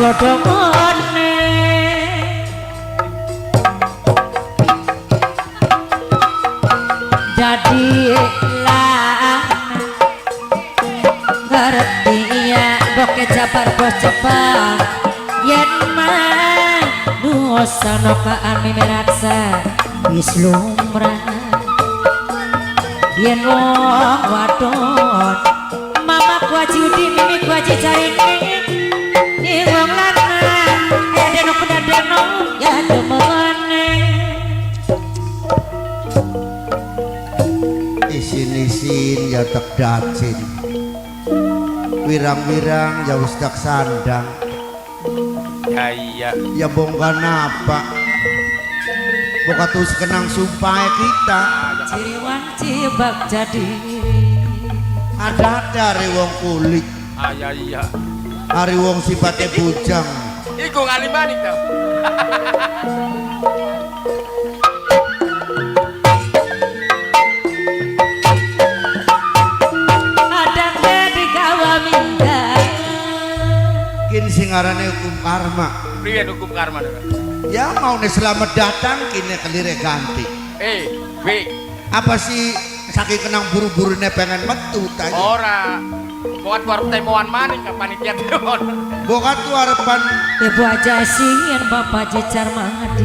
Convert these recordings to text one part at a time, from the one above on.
sodongone jadi lah ngerti ya boke jabar bos cepat yen mah dosa nokaan mimeraksa wis lumrah yen wong wadon mama kuaji udi mimi kuaji caringi ni wong lanang ya deno kuda deno ya demone isin-isin ya tak dacin wirang-wirang ya wis tak sandang ya iya ya bongkan apa boka terus kenang sumpah kita ciriwan cibak jadi ada dari wong kulit ya iya hari wong sifatnya bujang iku ngalimani tau ada di gawa minta kini singarane hukum karma priyen hukum karma ya mau nih selamat datang kini kelire ganti Wi apa sih saking kenang buru-buru pengen metu tanya ora buat warung temuan maning ka panitia temon boka tu harapan ibu aja singin bapak jejar madi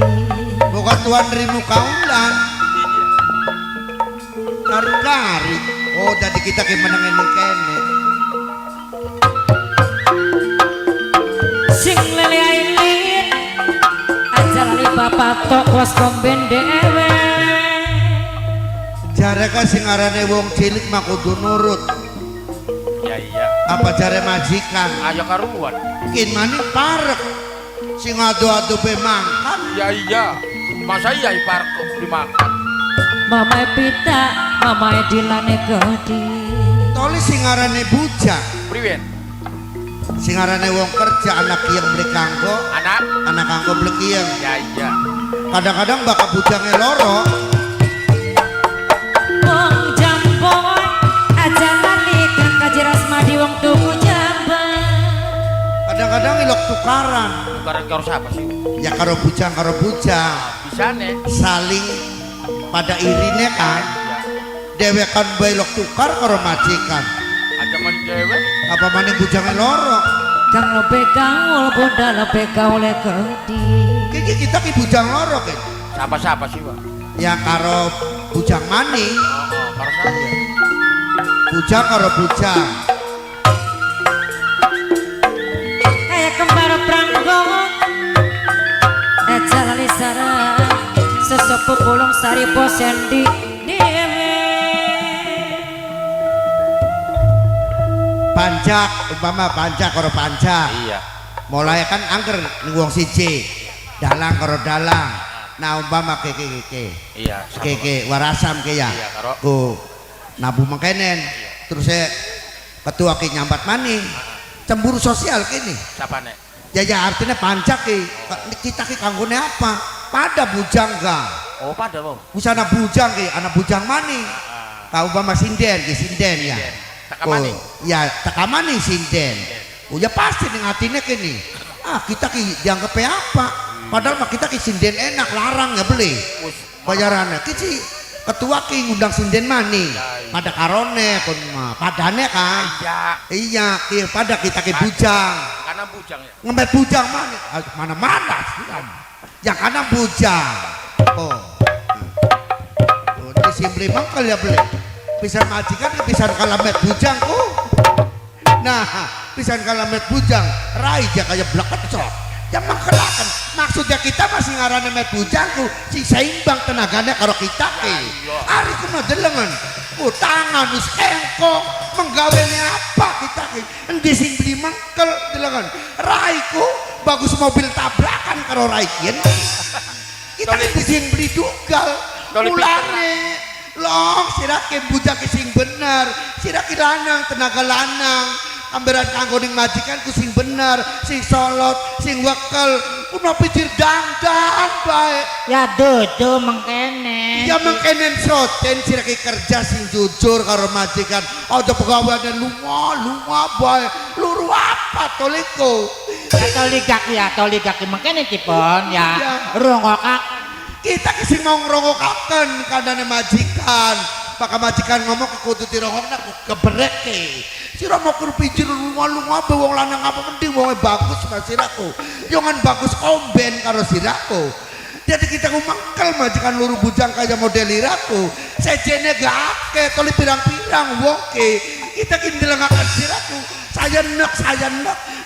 boka tuan rimu kaulan kari-kari oh jadi kita kemenangan kene sing lele ailin aja lali bapak tok was komben dewe jaraka singarane wong cilik mah kudu nurut ya iya apa jare majikan ayo karuan kin maning parek sing adu-adu be mangkat ya iya masa iya iparko dimakan mama pita mama dilane gedi toli singarane bujang priwen singarane wong kerja anak yang beli kanggo anak kanggo beli kieng ya iya kadang-kadang bakal bujangnya loro wong jambon aja lali kang kajeras madi wong tuku jambon kadang-kadang ilok tukaran karo siapa sih ya karo bujang bisa nih saling pada irine kan dewekan belok tukar karo majikan aja maning dewek apa maning bujangnya loro kang lebih gaul bunda lebih gaul gedi kiki kita ki bujang loro kan siapa sih Pak ya karo bujang maning karo saya bujang karo bujang kayak kembar pranggo aja lali sarang sesepuh pulung sari posendi dewe pancak umpama pancak karo pancak iya mulai kan angker ning wong siji dalang karo dalang nah umpama keke iya keke warasam ke ya iya karo ku nabu mengkenen terus saya ketua ki nyambat maning cemburu sosial kini siapa nek ya artinya pancak ki kita ki kanggone apa pada bujang ga oh pada mau busana bujang ki anak bujang maning kau umpama sinden ki sinden ya takamani ya takamani sinden ya pasti ning atine kini kita ki dianggap apa padahal mah kita ki sinden enak larang ya beli bayarannya kici ketua ki ngundang sinden maning pada karone kon mah padane kan iya ki pada kita ki bujang karena bujang ya ngempet bujang mana yang kanan bujang ini simply mangkal ya beli bisa majikan bisa kalamet bujangku nah bisa kalamet bujang rai aja kayak blak kecot yang mengkelakan maksudnya kita masih ngarane met bujangku si seimbang tenaganya karo kita hari kena delengan tangan us engkong menggawenya apa kita endi sing beli mangkel delengan raiku bagus mobil tabrakan karo raikin kita sing beli dugal mulane loh sirake bujang sing bener sirake lanang tenaga lanang amberan kanggo ning majikanku sing bener sing solot sing wekel kuno pikir dandan bae ya dodo mengkene ya mengkene soten sirake kerja sing jujur karo majikan aja pegaweane lunga bae luru apa toliko Toligaki mengkene kipun ya Iya. rungokak Kita ki sing mau ngrungokaken kandhane majikan. Maka majikan ngomong kudu dirongokna kebereke. Sira mau kur pinjir lunga-lunga be wong lanang apa penting wonge bagus Mas siraku. Yo ngan bagus komben karo siraku. Jadi kita ngumangkel majikan luru bujang kaya model iraku. Sejene gak akeh toli pirang-pirang wong ke. Kita ki ndelengaken siraku. Saya nek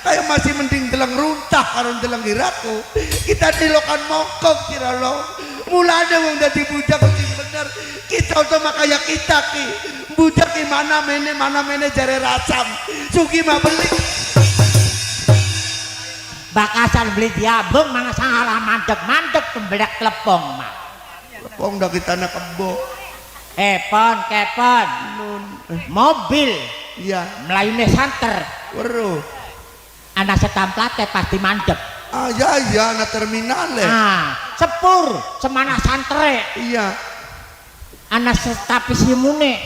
kayak masih mending deleng runtah karo deleng iraku. Kita dilokan mongkok sira lo. Mulane wong dadi bujang sing bener. Kita utama kaya kita ki. Bujang ki mana mene jare rasam. Sugi mah beli. bakasan beli diabung mana salah mandek tembelak telepong mah. Wong dah kita nak kebo. Kepon mobil Iya, melayune santer weruh. anak setamplate pasti mandek. Ah ya na terminal Sepur semana santere Iya. anak setapi simune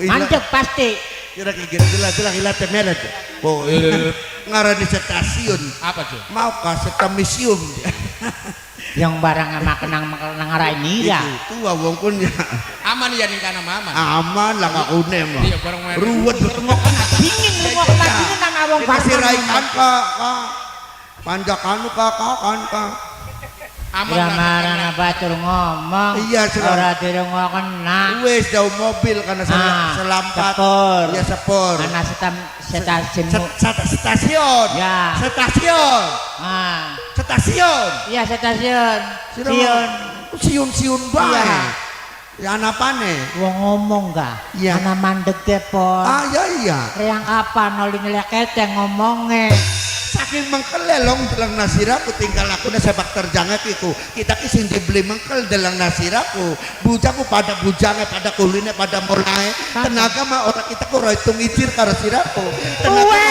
mandek pasti. Kira jelas ilah temelet. Oh, ngarani stasiun. Apa tuh? Mau ka stasiun. Yang barang sama kenang arah ini ya. Itu wong kun ya. Aman ya ning kana aman. Aman lah gak une mah. Iya bareng main. Ruwet Rungok kena dingin rungok kena dingin nang awong Kasiraikan ka panjakan ka. Aman ya lah. marana batur ngomong. Iya, Sira. Ora dirungok kena. Wes jauh mobil karena selampat. Sepur. Ya sepur. Anak stasiun. Stasiun. Ya. Stasiun. Stasiun. Iya stasiun. Siun bae. Iya. Ya anapane? Wong ngomong gak? Iya. Anak mandek depon. Iya. Reang kapan oli nyelekete ngomongnya. Saking mengkele long dalang nasiraku tinggal aku na sepak terjangnya kiku. Kita kising dibeli mengkel dalang nasiraku. Bujaku pada bujangnya, pada kuline, pada mulai. Tenaga mah orang kita ku hitung icir karo siraku. Tenaga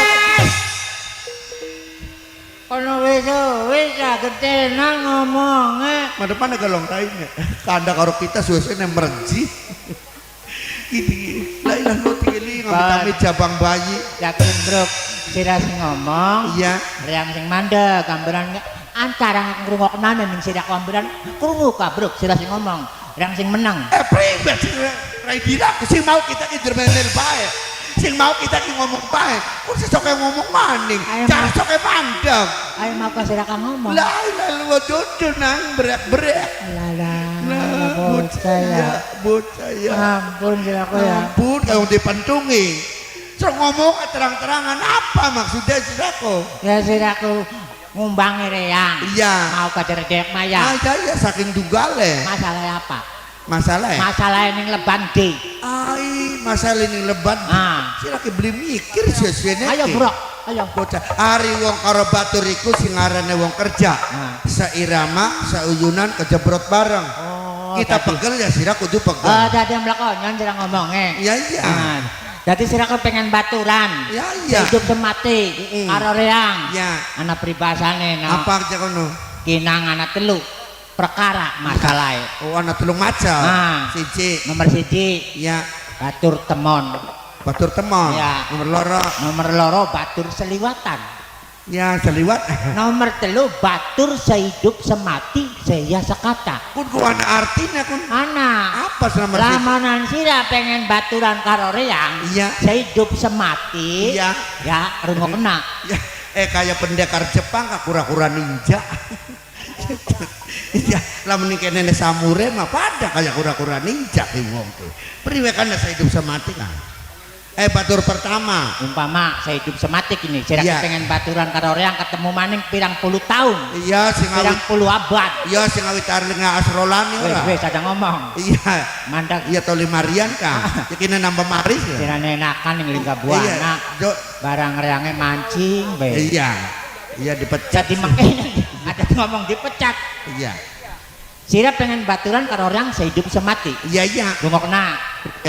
Kono wis gede nang ngomongnya. mah depan ada long lainnya. Kanda karo kita suasana merji. Ini lailah no tinggali ngambil jabang bayi. Yakin brok sira sing ngomong. Iya. Reang sing mandek gambaran antara ngrungokna ning sira gambaran krungu ka brok sira sing ngomong. Reang sing menang. Pribet rai dira sing mau kita ki dermenel bae. Sing mau kita ki ngomong bae. Kok sesoke ngomong maning. Cara soke pandang. Ayo mau ka sira ka ngomong. Lah lu dudu nang brek-brek. Lah bocah ya. Ampun sira ko ya. Ampun kau dipentungi. So ngomong terang-terangan apa maksudnya siraku? Ya siraku ngumbangi reang. Iya. Mau ka cerdek maya. Ya saking dugale. Masalah apa? Masalah. Masalah ning leban de. Masalah ini leban. Sirake beli mikir sesene. Ayo brok, ayo. Bocah hari wong karo batur iku sing ngarane wong kerja. Seirama, seuyunan kejebrot bareng. Kita pegel ya sira kudu pegel. Dadi mlakonyon sira ngomonge. Iya. Jadi sira pengen baturan. Iya. Hidup semati karo reang. Iya. Ana pribasane no. Apa aja kono? Kinang ana telu perkara masalah. Oh ana telung macam. Siji. Nomor 1. Iya. Batur temon. Batur temon. Ya. Nomor loro batur seliwatan. Ya seliwat. Nomor 3 batur sehidup semati saya sekata. Kun ku ana artinya kun. Ana. Apa selama lamanan sira pengen baturan karo reang. Iya. Sehidup semati. Iya. Ya rungok kena. Ya, kayak pendekar Jepang kura-kura ninja. Iya, lamun iki nenek samurai mah pada kayak kura-kura ninja ki wong tuh. Priwe kan sehidup semati kan. Batur pertama Umpama sehidup semati ini sira Iya. pengen baturan karo reang ketemu maning pirang puluh tahun. iya sing Pirang awit puluh abad. iya sing awit arlinga asrolani ora Wis ada ngomong. iya Mandak iya toli marian kan yakine nambah maris ya sira enakan ning lingga iya buana. Jo, Barang reange mancing be. iya dipecat Jadi makanya ada ngomong dipecat. iya Sira pengen baturan karo reang sehidup semati. iya Rungokna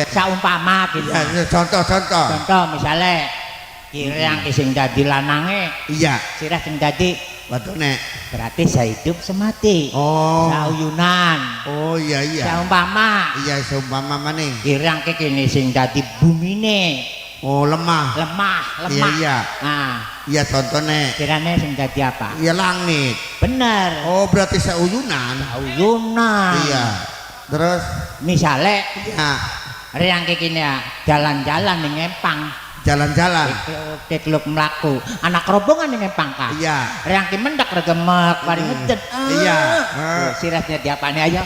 saumpama gitu. iya contoh Contoh misalnya reang sing dadi lanange, iya sira sing dadi watune berarti sehidup semati. oh Sauyunan. oh iya Saumpama iya seumpama maning reang kene sing dadi bumine. Oh, lemah. Lemah. Iya, iya. Nah, Iya, contohnya. kiranya sing dadi apa? Iya, langit. Bener. Oh, berarti seuyunan. Uyunan. Iya. Terus Misale ya yang kayak gini ya, jalan-jalan ning Empang. jalan-jalan. Kekluk mlaku. Anak rombongan ning Empang ka. Iya. Yang ki mendak regemek, paling ngedet. Iya. Sirasnya diapane ayo?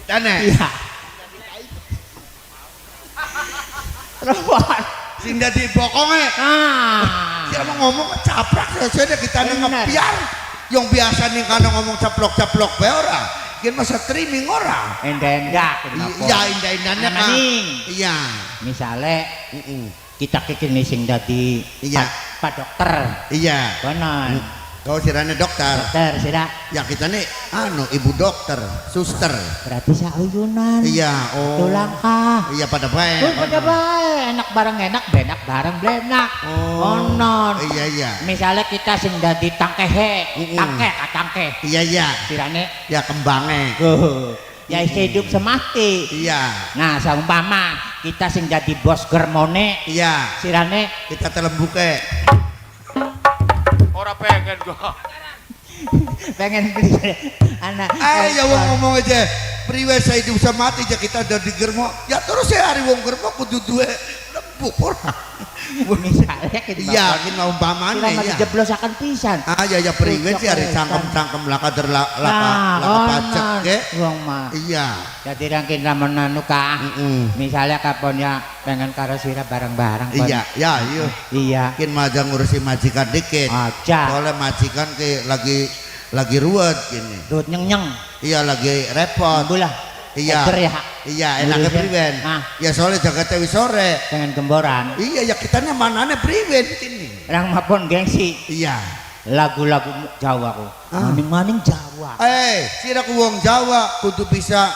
Dane. Iya. Terus Sing dadi bokonge. Dia mau ngomong caprak saja kita ngebiar. Yang biasa nih kana ngomong caplok-caplok bae ora. Kian masa streaming ora. endak Iya, indah-indahnya kan. Iya. Misale kita kikini sing dadi Iya. Pak dokter. Iya. Bener. Kau sirane dokter. Dokter sira. Ya kita nih ibu dokter, suster. Berarti sauyunan. Iya, oh. Tulang kah? Iya pada baik. Pada bae, enak bareng enak, benak bareng blenak. Oh. Onon. Iya, iya. Misalnya kita sing dadi tangkehe, tangkeh. Iya, iya. Sirane Ya kembangnya. ya hidup semati. Iya. Nah, saumpama kita sing dadi bos germone, Iya. sirane Kita telembuke. Ora pengen gua. pengen beli anak. Ya wong ngomong aja. Priwe saya hidup sama mati aja kita ada di germo. Ya terus saya hari wong germo kudu duwe lembuk ora. Misalnya kita Iya, ini mau umpamane kita ya. dijeblosaken pisan. Ya priwe sih hari cangkem-cangkem laka pacek ke. Wong mah. Iya. Jadi rangkin lamun anu ka. Misalnya kapan ya pengen karo sira bareng-bareng. Iya, ya iya. Iya. Mungkin maja ngurusi majikan dikit. Aja. Soalnya majikan ke lagi ruwet gini. Ruwet nyeng-nyeng. Iya lagi repot. Bola. Iya. Eger ya. Iya, enaknya priwen. Ya soalnya jaga tewi sore. Pengen gemboran. Iya, ya kitanya manane priwen ini. Rang mapon gengsi. Iya. Lagu-lagu Jawa ku. Maning-maning Jawa. Sira ku wong Jawa kudu bisa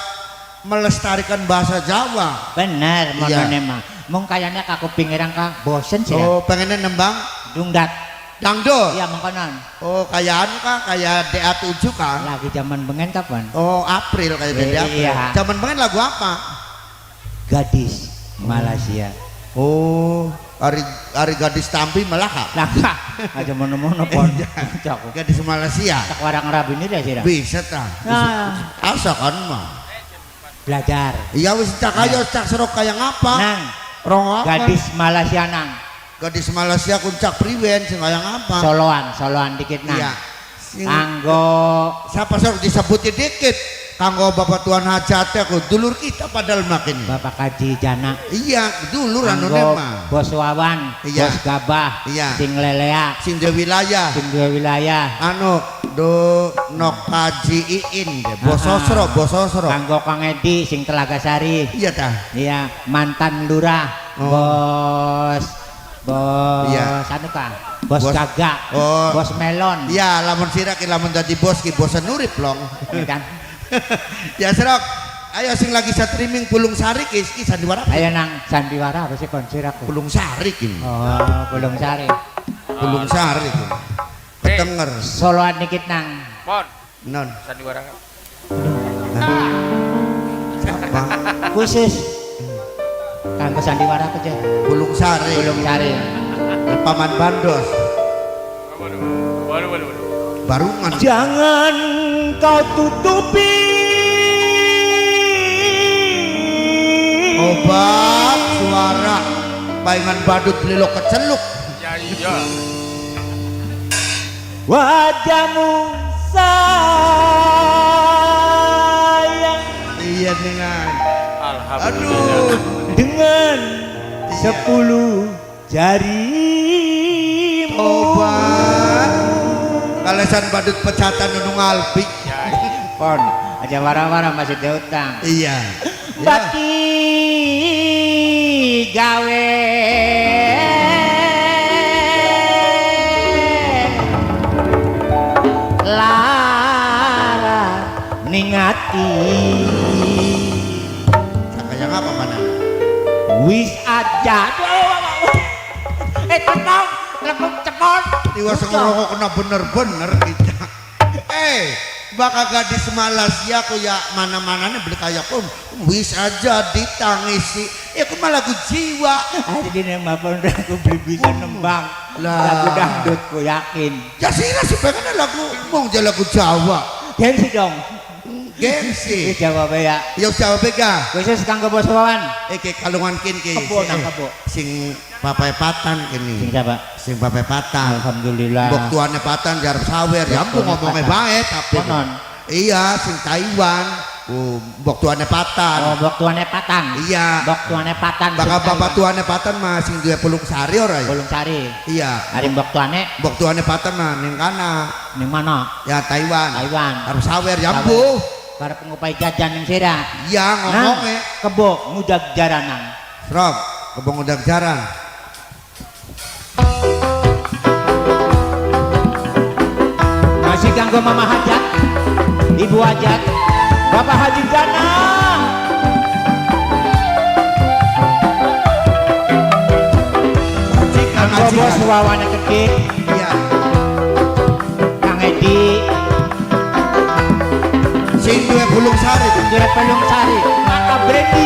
melestarikan bahasa Jawa. Bener, Iya. monone mah. Mung kayaknya kaku pingirang ka bosen sih. Oh, pengennya nembang Dungdat. dangdut. Iya mengkonon. Oh, kayak anu kah? Kayak DA7 kah? Lagi zaman bengen kapan? Oh, April kayak band April. Iya. Zaman pengen lagu apa? Gadis Malaysia. Oh, hari gadis tampi Melaka. Langka. Aja mono-mono pon. Cok. Gadis Malaysia. Tak warang rabi ini deh sih. Bisa tah. Nah, Asa kan mah. belajar. Iya wis cak ayo cak serok kayak ngapa? Nang, Rong apa? gadis Malaysia nang. Gadis Malaysia kuncak priwen sing kayak ngapa? Soloan dikit nang. Iya. Anggo Siapa sok disebutin dikit. Kanggo Bapak Tuan Hajat aku dulur kita padahal makin. Bapak Kaji Jana. Iya, dulur anu Anggo mah. Bos Wawan, Iya. Bos Gabah, Iya. Sing Lelea, Sing de wilayah. Sing dua wilayah. Anu do nok kaji iin deh. Bos Sosro. Anggo Kang Edi, Sing Telaga Sari. Iya tah. Iya, mantan lurah, Oh. bos Iya. anu kah? Bos Bos- Gagak, Oh. Bos Melon. Iya, lamun sira ki lamun dadi bos ki bosan nurip long. Ya kan? Ya serok. Ayo sing lagi streaming Pulung Sari ki sandiwara. Ayo nang sandiwara apa sih konsiraku? Pulung Sari ki. Oh, Pulung Sari. Pulung Sari ki. Ketenger. Soloan dikit nang. Mon, Non. sandiwara. Siapa? Khusus kanggo sandiwara aja. Pulung Sari. Pulung Sari. Paman Bandos. Waduh. Barungan. Jangan kau tutupi Obat suara paingan badut belok keceluk. Ya iya. wajahmu sayang Iya dengan. Alhamdulillah. Aduh. dengan 10 jarimu. Obat. Kalesan badut pecatan nunung alpik. Ya, Pon, aja wara-wara masih ada utang. Iya. Baki gawe lara ningati Kayak apa mana? wis aja tenang lepuk cepot Tiwa sengrokok kena bener-bener kita. Bakal gadis Malaysia aku ya mana-mana nih beli kayak pun wis aja ditangisi Iku mah lagu jiwa. Hari ini maupun aku beli bisa nembang lagu dangdut ku yakin. Ya sira sebenarnya lagu mong aja lagu Jawa. Gengsi dong. Gengsi. Jawa ya. Ya Jawa bega. Khusus kanggo bos wawan. Iki kalungan kin ki. Kebo nang kebo. Sing papepatan kini. Sing siapa? Sing papepatan. Alhamdulillah. Mbok tuane patan jarep sawer. Ya ampun ngomongnya bae tapi. Konon. Iya, sing Taiwan. Mbok tuane patan. Oh, mbok tuane patan. Iya. Mbok tuane patan. Bakal bapak tuane patan mah sing duwe Pulung Sari ora ya? Pulung Sari. Iya. Hari mbok tuane Mbok tuane patan mah ning kana. ning mana? Ya Taiwan. Taiwan. Arep sawer ya ampun. Karep ngupai jajan ning sira. Iya ngomongnya. Kebo ngudag jaranan. Rob, kebong udah jarang. Masih ganggu Mama Hajat, Ibu Hajat, Bapak Haji Jana. Kanggo bos wawane gede, Iya. Kang Edi, Sing duwe Pulung Sari. Jure Pelung Sari, Maka Brandy.